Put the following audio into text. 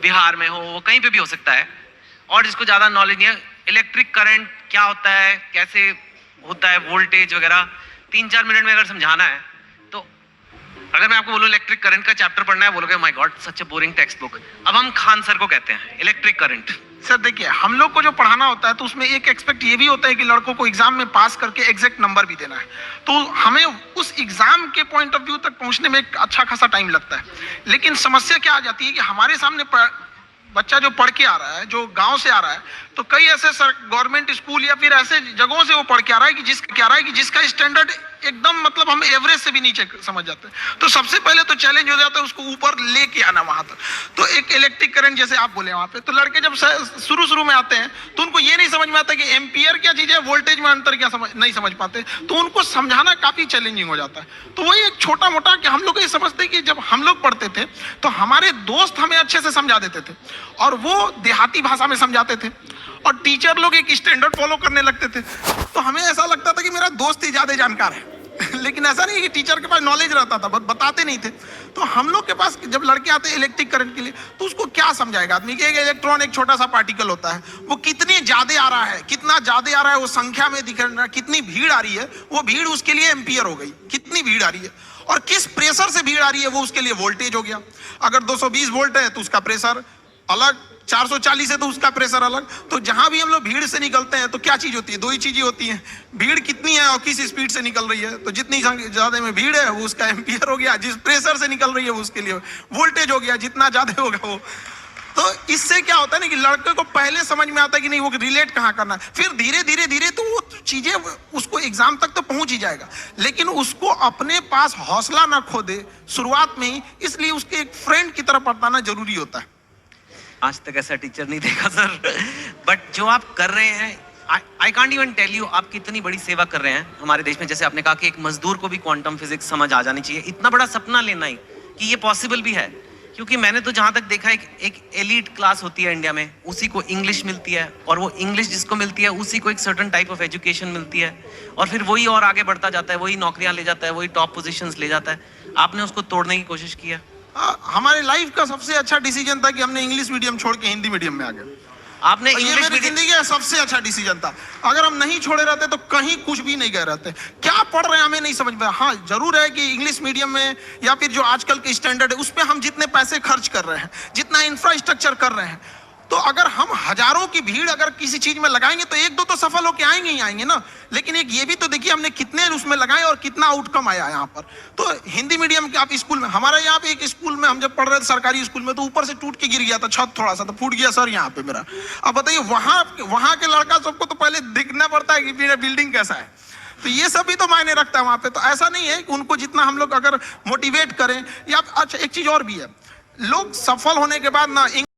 बिहार में हो, वो कहीं पे भी हो सकता है, और जिसको ज़्यादा नॉलेज नहीं है, इलेक्ट्रिक करंट क्या होता है, कैसे होता है, वोल्टेज वगैरह 3-4 मिनट में अगर समझाना है, तो अगर मैं आपको बोलूँ इलेक्ट्रिक करंट का चैप्टर पढ़ना है, बोलोगे my God such A boring text book. अब हम खान सर को कहते हैं इलेक्ट्रिक करंट। सर देखिए, हम लोग को जो पढ़ाना होता है तो उसमें एक एक्सपेक्ट ये भी होता है कि लड़कों को एग्जाम में पास करके एग्जैक्ट नंबर भी देना है, तो हमें उस एग्जाम के पॉइंट ऑफ व्यू तक पहुंचने में एक अच्छा खासा टाइम लगता है। लेकिन समस्या क्या आ जाती है कि हमारे सामने बच्चा जो पढ़ के आ रहा है, जो गांव से आ रहा है, तो कई ऐसे गवर्नमेंट स्कूल या फिर ऐसे जगहों से वो पढ़ के आ रहा है कि जिसका स्टैंडर्ड एकदम मतलब हम एवरेज से भी नीचे समझ जाते हैं। तो सबसे पहले तो चैलेंज हो जाता है उसको ऊपर लेके आना वहां तक। तो एक इलेक्ट्रिक करंट जैसे आप बोले वहां पे, तो लड़के जब शुरू में आते हैं तो उनको ये नहीं समझ में आता कि एम्पियर क्या चीज है, वोल्टेज में अंतर क्या नहीं समझ पाते, तो उनको समझाना काफी चैलेंजिंग हो जाता है। तो वही एक छोटा मोटा कि हम लोग ये समझते कि जब हम लोग पढ़ते थे तो हमारे दोस्त हमें अच्छे से समझा देते थे और वो देहाती भाषा में समझाते थे, और टीचर लोग एक स्टैंडर्ड फॉलो करने लगते थे। तो हमें ऐसा लगता था कि मेरा दोस्त ही ज्यादा जानकार है लेकिन ऐसा नहीं कि टीचर के पास नॉलेज रहता था, बताते नहीं थे। तो हम लोग के पास जब लड़के आते हैं इलेक्ट्रिक करंट के लिए, तो उसको क्या समझाएगा आदमी कि एक इलेक्ट्रॉन एक छोटा सा पार्टिकल होता है, वो कितनी ज्यादा आ रहा है, कितना ज्यादा आ रहा है, वो संख्या में दिख रहा है, कितनी भीड़ आ रही है, वो भीड़ उसके लिए एम्पियर हो गई, कितनी भीड़ आ रही है, और किस प्रेशर से भीड़ आ रही है वो उसके लिए वोल्टेज हो गया। अगर 220 वोल्ट है तो उसका प्रेशर अलग, 440 है तो उसका प्रेशर अलग। तो जहां भी हम लोग भीड़ से निकलते हैं तो क्या चीज होती है, दो ही चीजें होती हैं, भीड़ कितनी है और किस स्पीड से निकल रही है। तो जितनी ज्यादा में भीड़ है वो उसका एम्पियर हो गया, जिस प्रेशर से निकल रही है वो उसके लिए वोल्टेज हो गया, जितना ज्यादा होगा वो। तो इससे क्या होता है ना कि लड़के को पहले समझ में आता है कि नहीं वो रिलेट कहाँ करना है, फिर धीरे धीरे तो वो चीजें उसको एग्जाम तक तो पहुंच ही जाएगा, लेकिन उसको अपने पास हौसला ना खो दे शुरुआत में ही, इसलिए उसके एक फ्रेंड की तरह बताना जरूरी होता है। आज तक ऐसा टीचर नहीं देखा सर, बट जो आप कर रहे हैं, I can't even tell you आप कितनी बड़ी सेवा कर रहे हैं हमारे देश में। जैसे आपने कहा कि एक मजदूर को भी क्वांटम फिजिक्स समझ आ जानी चाहिए, इतना बड़ा सपना लेना ही कि ये पॉसिबल भी है। क्योंकि मैंने तो जहां तक देखा एक एलीट क्लास होती है इंडिया में, उसी को इंग्लिश मिलती है, और वो इंग्लिश जिसको मिलती है उसी को एक सर्टेन टाइप ऑफ एजुकेशन मिलती है, और फिर वही और आगे बढ़ता जाता है, वही नौकरियां ले जाता है, वही टॉप पोजीशंस ले जाता है। आपने उसको तोड़ने की कोशिश की है। हमारे लाइफ का सबसे अच्छा डिसीजन था कि हमने इंग्लिश मीडियम छोड़ के हिंदी मीडियम में आ गए। आपने ये मेरी जिंदगी का सबसे अच्छा डिसीजन था। अगर हम नहीं छोड़े रहते तो कहीं कुछ भी नहीं गए रहते। क्या पढ़ रहे हैं हमें नहीं समझ में। हाँ जरूर है कि इंग्लिश मीडियम में या फिर जो आजकल के स्टैंडर्ड है उस पर हम जितने पैसे खर्च कर रहे हैं, जितना इंफ्रास्ट्रक्चर कर रहे हैं, तो अगर हम हजारों की भीड़ अगर किसी चीज में लगाएंगे तो एक दो तो सफल होके आएंगे ही आएंगे ना। लेकिन एक ये भी तो देखिए हमने कितने उसमें लगाए और कितना आउटकम आया यहाँ पर। तो हिंदी मीडियम के आप स्कूल में, हमारे यहाँ पे एक स्कूल में हम जब पढ़ रहे थे सरकारी स्कूल में, तो ऊपर से टूट के गिर गया था छत, थोड़ा सा तो फूट गया सर यहाँ पे मेरा। अब बताइए वहां के लड़का सबको तो पहले दिखना पड़ता है कि मेरा बिल्डिंग कैसा है। तो ये सब भी तो मायने रखता है वहां पे। तो ऐसा नहीं है कि उनको जितना हम लोग अगर मोटिवेट करें, या अच्छा एक चीज और भी है, लोग सफल होने के बाद ना